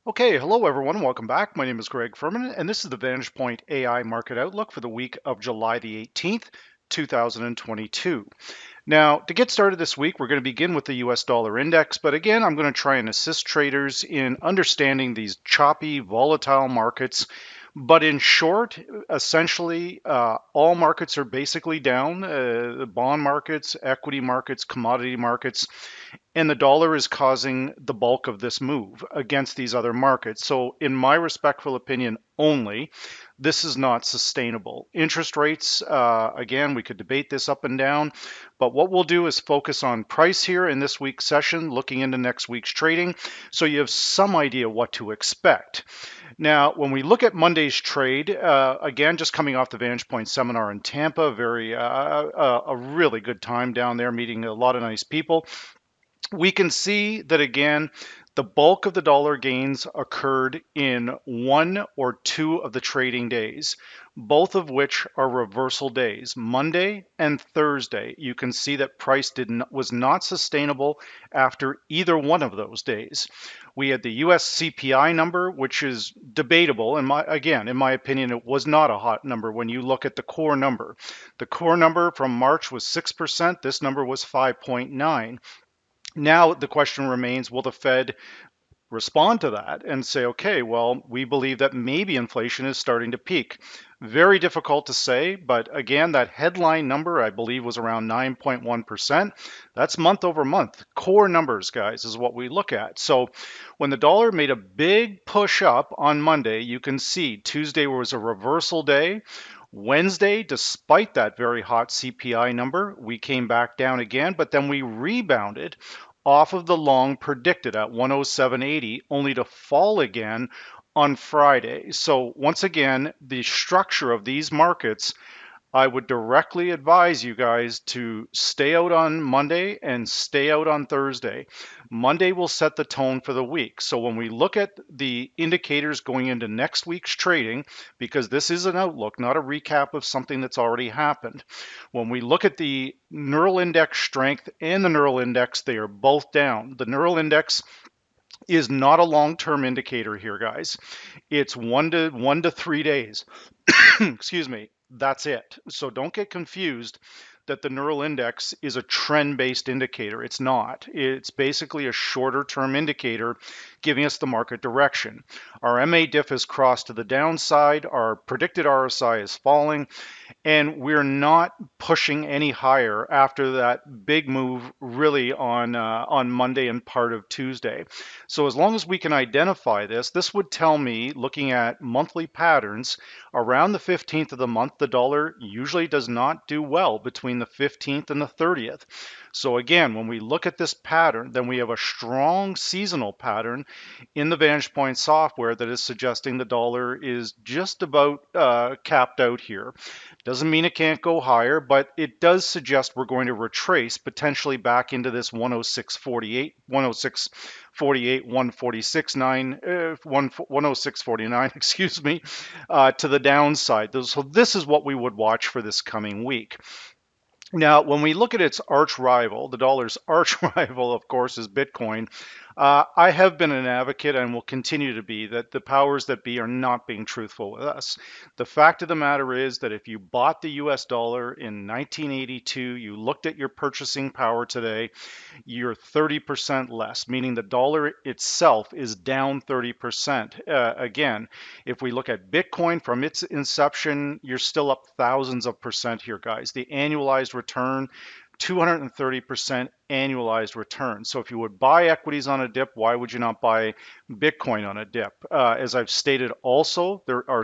Okay, hello everyone. Welcome back. My name is Greg Furman, and this is the Vantage Point AI Market Outlook for the week of July the 18th, 2022. Now, to get started this week, we're going to begin with the US dollar index, but again, I'm going to try and assist traders in understanding these choppy, volatile markets. But in short, essentially, all markets are basically down. The bond markets, equity markets, commodity markets, and the dollar is causing the bulk of this move against these other markets. So, in my respectful opinion only, this is not sustainable. Interest rates, again, we could debate this up and down, but what we'll do is focus on price here in this week's session, looking into next week's trading, so you have some idea what to expect. Now, when we look at Monday's trade, again, just coming off the Vantage Point seminar in Tampa, a really good time down there, meeting a lot of nice people. We can see that again, the bulk of the dollar gains occurred in one or two of the trading days, both of which are reversal days, Monday and Thursday. You can see that price was not sustainable after either one of those days. We had the US CPI number, which is debatable. In my opinion, it was not a hot number when you look at the core number. The core number from March was 6%. This number was 5.9. Now the question remains, will the Fed respond to that and say, okay, well, we believe that maybe inflation is starting to peak? Very difficult to say, but again, that headline number, I believe, was around 9.1%. That's month over month. Core numbers, guys, is what we look at. So when the dollar made a big push up on Monday, you can see Tuesday was a reversal day. Wednesday, despite that very hot CPI number, we came back down again, but then we rebounded off of the long predicted at 107.80, only to fall again on Friday. So once again, the structure of these markets, I would directly advise you guys to stay out on Monday and stay out on Thursday. Monday will set the tone for the week. So when we look at the indicators going into next week's trading, because this is an outlook, not a recap of something that's already happened. When we look at the neural index strength and the neural index, they are both down. The neural index is not a long-term indicator here, guys. It's 1 to 3 days. Excuse me. That's it. So don't get confused that the neural index is a trend-based indicator. It's not. It's basically a shorter term indicator giving us the market direction. Our MA diff has crossed to the downside. Our predicted RSI is falling, and we're not pushing any higher after that big move really on Monday and part of Tuesday. So as long as we can identify this, this would tell me, looking at monthly patterns, around the 15th of the month, the dollar usually does not do well between the 15th and the 30th. So again, when we look at this pattern, then we have a strong seasonal pattern in the Vantage Point software that is suggesting the dollar is just about capped out here. Doesn't mean it can't go higher, but it does suggest we're going to retrace potentially back into this 106.48, 106.48, 146.9, 106.49, excuse me, to the downside. So this is what we would watch for this coming week. Now, when we look at its arch rival, the dollar's arch rival, of course, is Bitcoin. I have been an advocate and will continue to be that the powers that be are not being truthful with us. The fact of the matter is that if you bought the US dollar in 1982, you looked at your purchasing power today, you're 30% less, meaning the dollar itself is down 30%. Again, if we look at Bitcoin from its inception, you're still up thousands of percent here, guys. The annualized return, 230% annualized return. So if you would buy equities on a dip, why would you not buy Bitcoin on a dip? As I've stated also, there are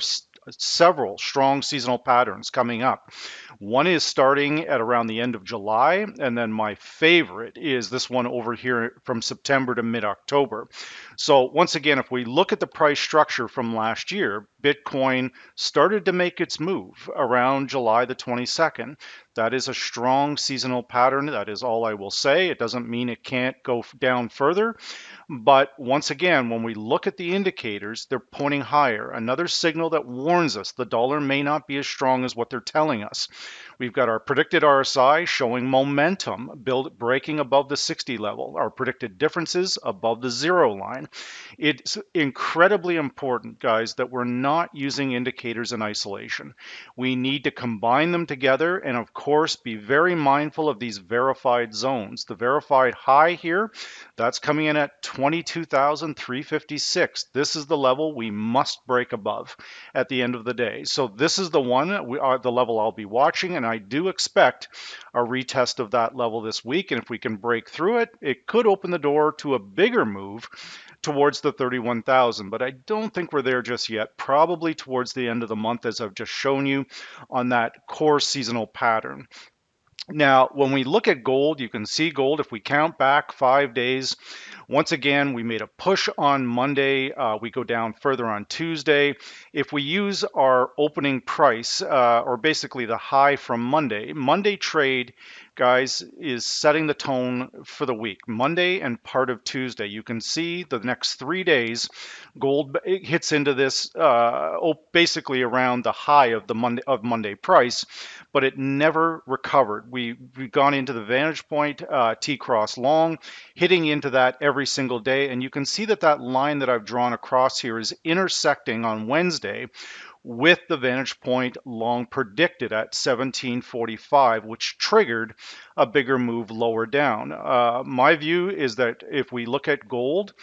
several strong seasonal patterns coming up. One is starting at around the end of July, and then my favorite is this one over here from September to mid-October. So once again, if we look at the price structure from last year, Bitcoin started to make its move around July the 22nd. That is a strong seasonal pattern. That is all I will say. It doesn't mean it can't go down further. But once again, when we look at the indicators, they're pointing higher. Another signal that warns us the dollar may not be as strong as what they're telling us. We've got our predicted RSI showing momentum breaking above the 60 level. Our predicted differences above the 0 line. line. It's incredibly important, guys, that we're not using indicators in isolation. We need to combine them together and, of course, be very mindful of these verified zones. The verified high here, that's coming in at 22,356. This is the level we must break above at the end of the day. So this is the one, the level I'll be watching, and I do expect a retest of that level this week. And if we can break through it, it could open the door to a bigger move towards the 31,000, but I don't think we're there just yet. Probably towards the end of the month, as I've just shown you on that core seasonal pattern. Now, when we look at gold, you can see gold, if we count back 5 days, once again, we made a push on Monday. We go down further on Tuesday. If we use our opening price, or basically the high from Monday, Monday trade, guys, is setting the tone for the week. Monday and part of Tuesday. You can see the next 3 days, gold hits into this basically around the high of the Monday price, but it never recovered. We've gone into the Vantage Point T-cross long, hitting into that every single day, and you can see that that line that I've drawn across here is intersecting on Wednesday with the Vantage Point long predicted at 1745, which triggered a bigger move lower down. My view is that if we look at gold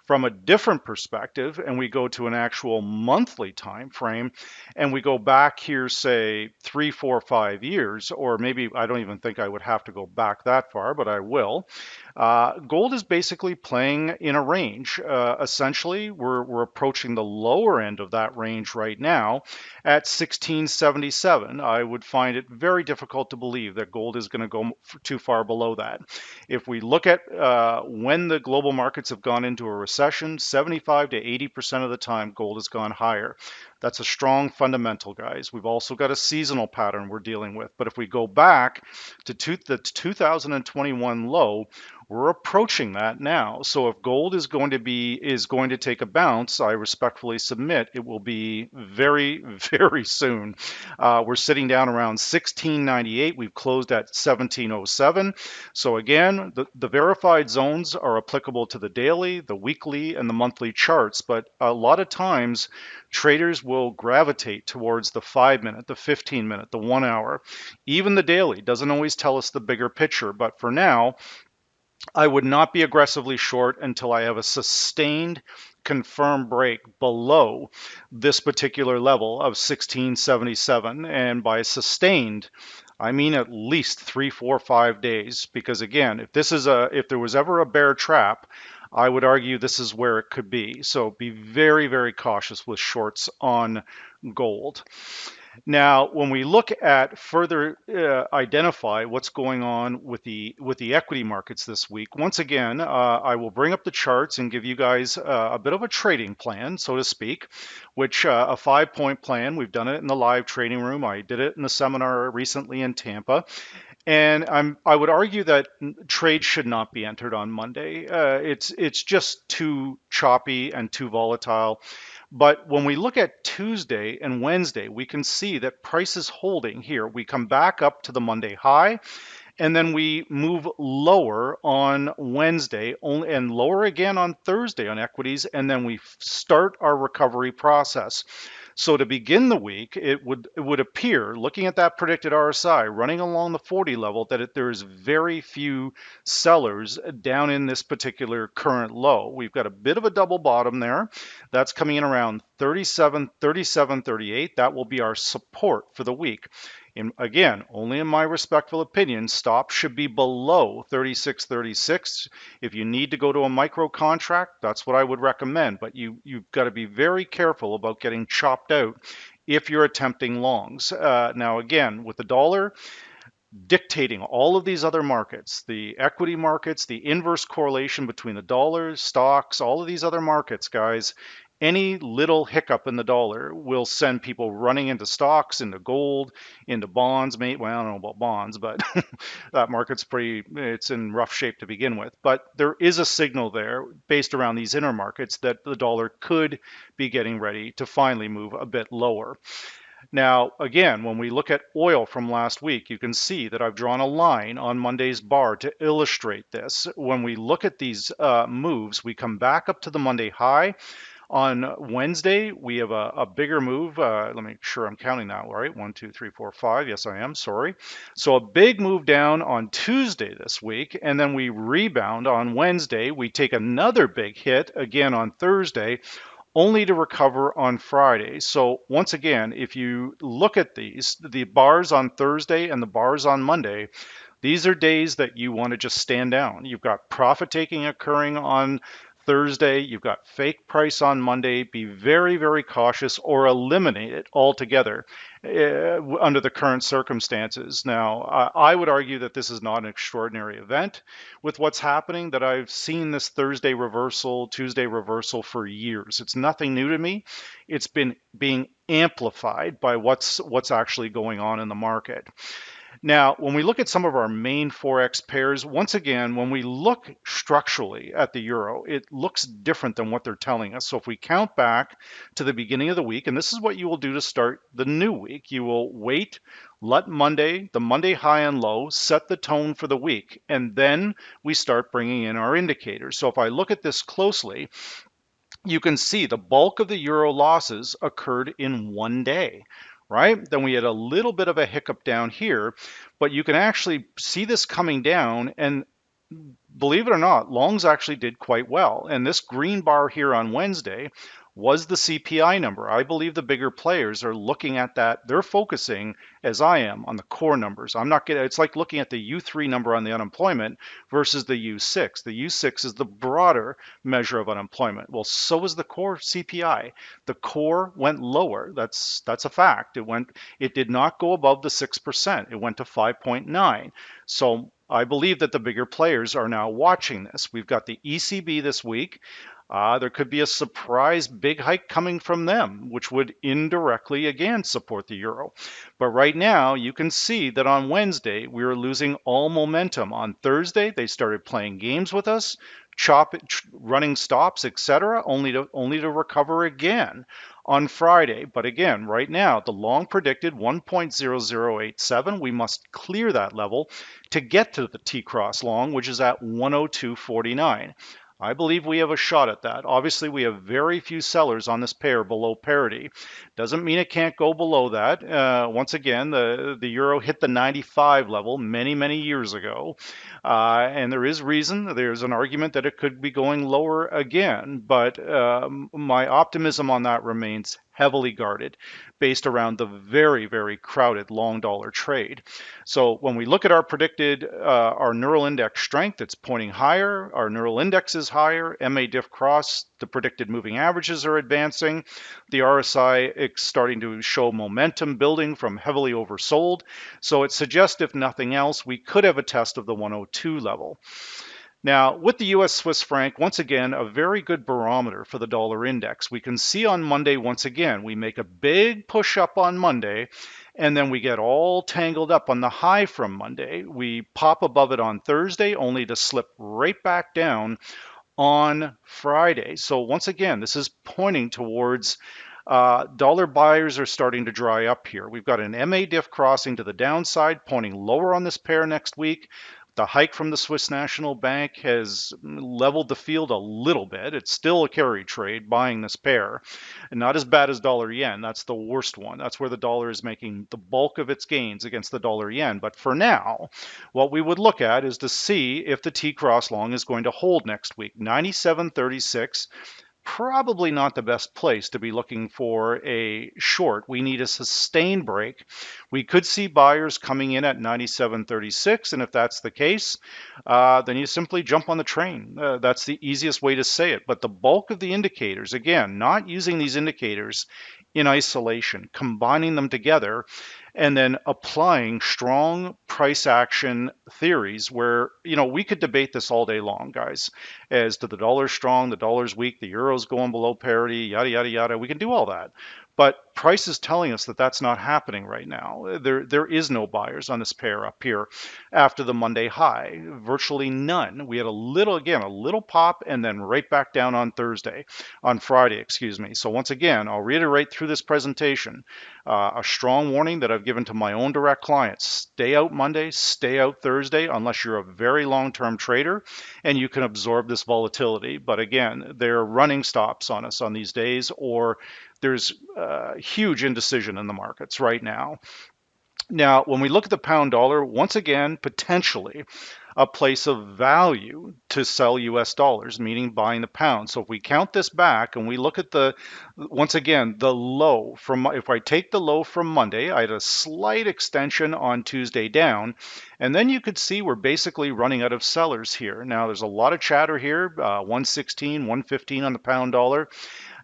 from a different perspective and we go to an actual monthly time frame and we go back here, say 3, 4, 5 years, or maybe I don't even think I would have to go back that far, but I will. Gold is basically playing in a range. Essentially, we're approaching the lower end of that range right now at 1677. I would find it very difficult to believe that gold is going to go too far below that. If we look at when the global markets have gone into a recession, 75 to 80% of the time, gold has gone higher. That's a strong fundamental, guys. We've also got a seasonal pattern we're dealing with. But if we go back to the 2021 low, we're approaching that now. So if gold is going to take a bounce, I respectfully submit it will be very, very soon. We're sitting down around 1698. We've closed at 1707. So again, the verified zones are applicable to the daily, the weekly, and the monthly charts. But a lot of times, traders will gravitate towards the 5-minute, the 15-minute, the 1 hour. Even the daily doesn't always tell us the bigger picture. But for now, I would not be aggressively short until I have a sustained confirmed break below this particular level of 1677. And by sustained, I mean at least 3, 4, 5 days. Because again, if there was ever a bear trap, I would argue this is where it could be. So be very, very cautious with shorts on gold. Now, when we look at further identify what's going on with the equity markets this week, once again, I will bring up the charts and give you guys a bit of a trading plan, so to speak, which a 5-point plan. We've done it in the live trading room. I did it in the seminar recently in Tampa. And I would argue that trade should not be entered on Monday. It's just too choppy and too volatile. But when we look at Tuesday and Wednesday, we can see that price is holding here. We come back up to the Monday high, and then we move lower on Wednesday and lower again on Thursday on equities, and then we start our recovery process. So to begin the week, it would appear, looking at that predicted RSI running along the 40 level, that there is very few sellers down in this particular current low. We've got a bit of a double bottom there. That's coming in around 37, 37, 38. That will be our support for the week. Again, only in my respectful opinion, stop should be below 36.36. If you need to go to a micro contract, that's what I would recommend. But you've got to be very careful about getting chopped out if you're attempting longs. Now, again, with the dollar dictating all of these other markets, the equity markets, the inverse correlation between the dollar, stocks, all of these other markets, guys, any little hiccup in the dollar will send people running into stocks, into gold, into bonds. Well, I don't know about bonds, but that market's it's in rough shape to begin with. But there is a signal there based around these intermarkets that the dollar could be getting ready to finally move a bit lower. Now, again, when we look at oil from last week, you can see that I've drawn a line on Monday's bar to illustrate this. When we look at these moves, we come back up to the Monday high. On Wednesday, we have a bigger move. Let me make sure I'm counting that right. 1, 2, 3, 4, 5. Yes, I am. Sorry. So a big move down on Tuesday this week, and then we rebound on Wednesday. We take another big hit again on Thursday, only to recover on Friday. So once again, if you look at these, the bars on Thursday and the bars on Monday, these are days that you want to just stand down. You've got profit taking occurring on Thursday. You've got fake price on Monday. Be very, very cautious or eliminate it altogether under the current circumstances. Now, I would argue that this is not an extraordinary event with what's happening, that I've seen this Thursday reversal, Tuesday reversal for years. It's nothing new to me. It's been being amplified by what's actually going on in the market. Now, when we look at some of our main Forex pairs, once again, when we look structurally at the euro, it looks different than what they're telling us. So if we count back to the beginning of the week, and this is what you will do to start the new week, you will wait, let Monday, the Monday high and low, set the tone for the week, and then we start bringing in our indicators. So if I look at this closely, you can see the bulk of the euro losses occurred in one day, right? Then we had a little bit of a hiccup down here, but you can actually see this coming down, and believe it or not, longs actually did quite well. And this green bar here on Wednesday was the CPI number. I believe the bigger players are looking at that. They're focusing, as I am, on the core numbers. I'm not getting, it's like looking at the U3 number on the unemployment versus the U6. The U6 is the broader measure of unemployment. Well, so is the core CPI. The core went lower. That's a fact. It did not go above the 6%. It went to 5.9. So I believe that the bigger players are now watching this. We've got the ECB this week. There could be a surprise big hike coming from them, which would indirectly again support the euro. But right now, you can see that on Wednesday, we were losing all momentum. On Thursday, they started playing games with us, running stops, etc., only to recover again on Friday. But again, right now, the long predicted 1.0087, we must clear that level to get to the T-cross long, which is at 102.49. I believe we have a shot at that. Obviously, we have very few sellers on this pair below parity. Doesn't mean it can't go below that. Once again, the euro hit the 95 level many, many years ago. And there is reason. There's an argument that it could be going lower again. But my optimism on that remains heavily guarded based around the very, very crowded long dollar trade. So when we look at our predicted, our neural index strength, it's pointing higher. Our neural index is higher. MA diff cross, the predicted moving averages are advancing. The RSI is starting to show momentum building from heavily oversold. So it suggests, if nothing else, we could have a test of the 102 level. Now, with the US Swiss franc, once again, a very good barometer for the dollar index. We can see on Monday, once again, we make a big push up on Monday, and then we get all tangled up on the high from Monday. We pop above it on Thursday, only to slip right back down on Friday. So once again, this is pointing towards dollar buyers are starting to dry up here. We've got an MA diff crossing to the downside, pointing lower on this pair next week. The hike from the Swiss National Bank has leveled the field a little bit. It's still a carry trade buying this pair, and not as bad as dollar yen. That's the worst one. That's where the dollar is making the bulk of its gains against the dollar yen. But for now, what we would look at is to see if the T-cross long is going to hold next week. 97.36. Probably not the best place to be looking for a short. We need a sustained break. We could see buyers coming in at 97.36, and if that's the case, then you simply jump on the train. That's the easiest way to say it. But the bulk of the indicators, again, not using these indicators in isolation, combining them together, and then applying strong price action theories where, we could debate this all day long, guys, as to the dollar's strong, the dollar's weak, the euro's going below parity, yada, yada, yada. We can do all that. But price is telling us that that's not happening right now. There is no buyers on this pair up here after the Monday high, virtually none. We had a little, again, a little pop and then right back down on Friday, excuse me. So once again, I'll reiterate through this presentation, a strong warning that I've given to my own direct clients. Stay out Monday, stay out Thursday, unless you're a very long-term trader and you can absorb this volatility. But again, they're running stops on us on these days, or there's huge indecision in the markets right now. Now, when we look at the pound dollar, once again, potentially a place of value to sell US dollars, meaning buying the pound. So if we count this back and we look at once again, the low from, if I take the low from Monday, I had a slight extension on Tuesday down, and then you could see we're basically running out of sellers here. Now, there's a lot of chatter here, 116, 115 on the pound dollar.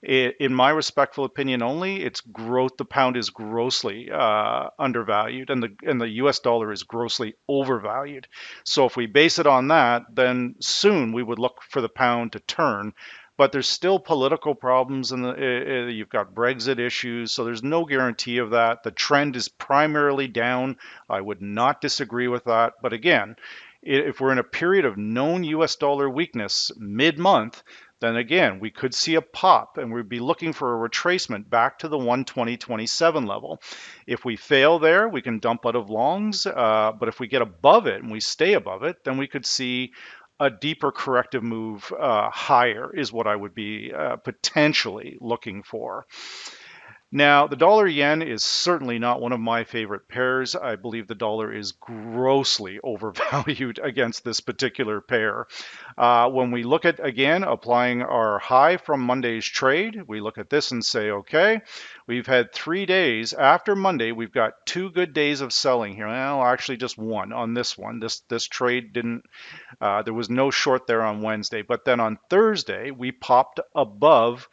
In my respectful opinion only, it's growth. The pound is grossly undervalued, and the U.S. dollar is grossly overvalued. So if we base it on that, then soon we would look for the pound to turn. But there's still political problems, and you've got Brexit issues, so there's no guarantee of that. The trend is primarily down. I would not disagree with that. But again, if we're in a period of known US dollar weakness mid-month, then again, we could see a pop and we'd be looking for a retracement back to the 120.27 level. If we fail there, we can dump out of longs. But if we get above it and we stay above it, then we could see a deeper corrective move higher is what I would be potentially looking for. Now, the dollar yen is certainly not one of my favorite pairs. I believe the dollar is grossly overvalued against this particular pair. When we look at, again, applying our high from Monday's trade, we look at this and say, okay, we've had 3 days. After Monday, we've got 2 good days of selling here. Well, actually just one on this one. This trade didn't, there was no short there on Wednesday. But then on Thursday, we popped above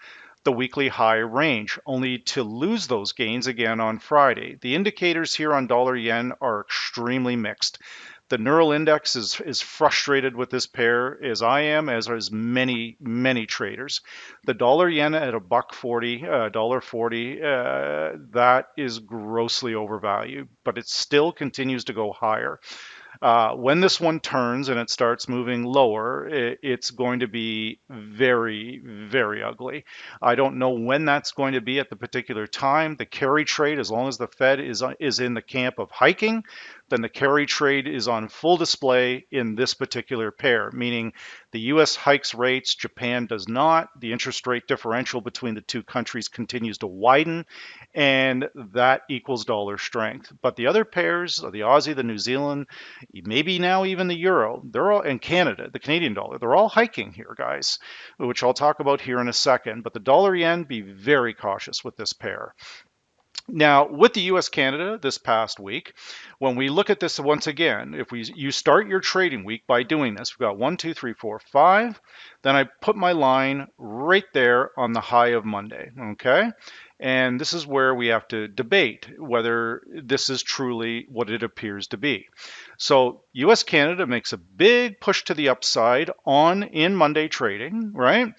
the weekly high range, only to lose those gains again on Friday. The indicators here on dollar yen are extremely mixed. The neural index is frustrated with this pair, as I am, as are many traders. The dollar yen at $1.40, $1.40, that is grossly overvalued, but it still continues to go higher. When this one turns and it starts moving lower, it's going to be very ugly. I don't know when that's going to be at the particular time. The carry trade, as long as the Fed is in the camp of hiking, then the carry trade is on full display in this particular pair, meaning the US hikes rates, Japan does not. The interest rate differential between the two countries continues to widen, and that equals dollar strength. But the other pairs, the Aussie, the New Zealand, maybe now even the euro, they're all, and Canada, the Canadian dollar, they're all hiking here, guys, which I'll talk about here in a second. But the dollar yen, be very cautious with this pair. Now, with the US Canada this past week, when we look at this once again, if you start your trading week by doing this, we've got 1, 2, 3, 4, 5. Then I put my line right there on the high of Monday, okay? And this is where we have to debate whether this is truly what it appears to be. So US Canada makes a big push to the upside in Monday trading, right?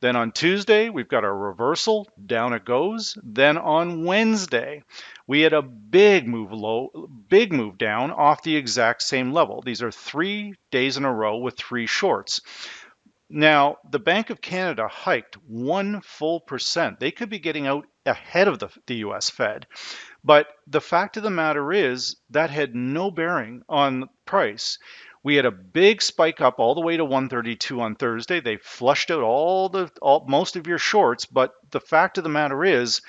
Then on Tuesday, we've got a reversal, down it goes. Then on Wednesday, we had a big move down off the exact same level. These are 3 days in a row with 3 shorts. Now, the Bank of Canada hiked 1 full percent. They could be getting out ahead of the US Fed. But the fact of the matter is that had no bearing on price. We had a big spike up all the way to 132 on Thursday. They flushed out most of your shorts, but the fact of the matter is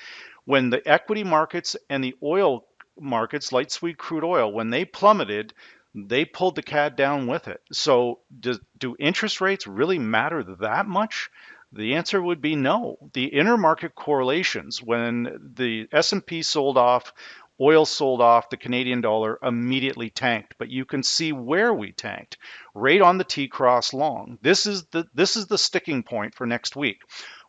when the equity markets and the oil markets, light sweet crude oil, when they plummeted, they pulled the CAD down with it. So do interest rates really matter that much? The answer would be no. The intermarket correlations, when the S&P sold off, oil sold off, the Canadian dollar immediately tanked. But you can see where we tanked, right on the T-cross long. This is the sticking point for next week.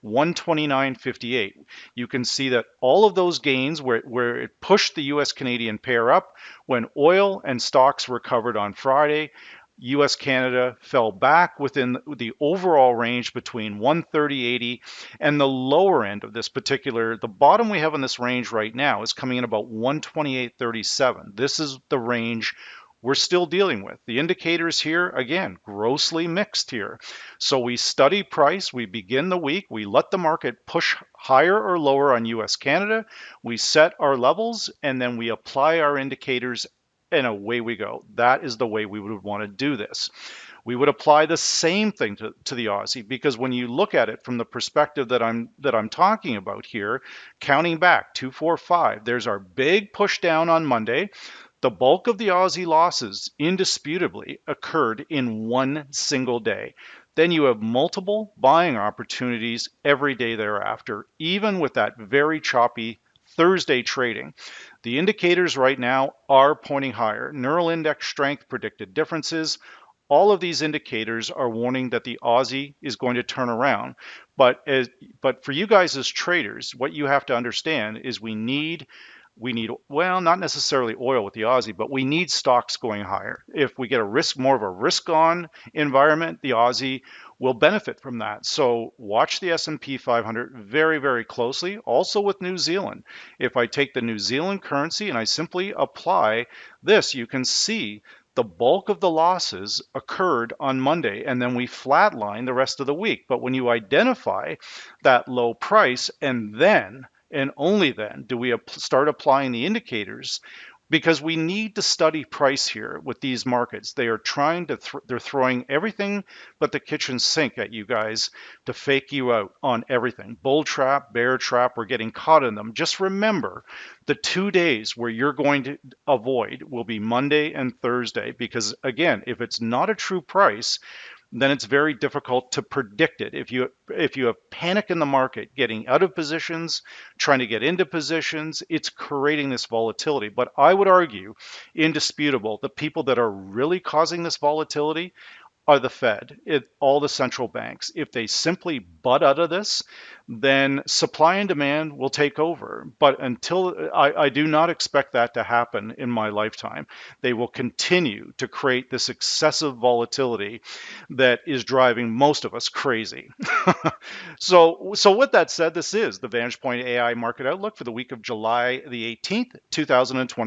129.58. You can see that all of those gains where it pushed the US Canadian pair up when oil and stocks recovered on Friday, US Canada fell back within the overall range between 130.80 and the lower end of this particular, the bottom we have in this range right now is coming in about 128.37. This is the range we're still dealing with. The indicators here, again, grossly mixed here. So we study price, we begin the week, we let the market push higher or lower on US Canada, we set our levels, and then we apply our indicators and away we go. That is the way we would want to do this. We would apply the same thing to the Aussie, because when you look at it from the perspective that I'm talking about here, counting back 245, there's our big push down on Monday. The bulk of the Aussie losses indisputably occurred in one single day. Then you have multiple buying opportunities every day thereafter, even with that very choppy Thursday trading. The indicators right now are pointing higher. Neural index strength, predicted differences, all of these indicators are warning that the Aussie is going to turn around. But for you guys as traders, what you have to understand is we need, well, not necessarily oil with the Aussie, but we need stocks going higher. If we get more of a risk on environment, the Aussie will benefit from that. So watch the S&P 500 very, very closely. Also with New Zealand. If I take the New Zealand currency and I simply apply this, you can see the bulk of the losses occurred on Monday, and then we flatline the rest of the week. But when you identify that low price, and only then do we start applying the indicators, because we need to study price here with these markets. They are trying to, they're throwing everything but the kitchen sink at you guys to fake you out on everything. Bull trap, bear trap, we're getting caught in them. Just remember the 2 days where you're going to avoid will be Monday and Thursday, because again, if it's not a true price, then it's very difficult to predict it. If you have panic in the market, getting out of positions, trying to get into positions, it's creating this volatility. But I would argue, indisputable, the people that are really causing this volatility are the Fed, all the central banks. If they simply butt out of this, then supply and demand will take over. But until I do not expect that to happen in my lifetime, they will continue to create this excessive volatility that is driving most of us crazy. So with that said, this is the Vantage Point AI Market Outlook for the week of July the 18th, 2020.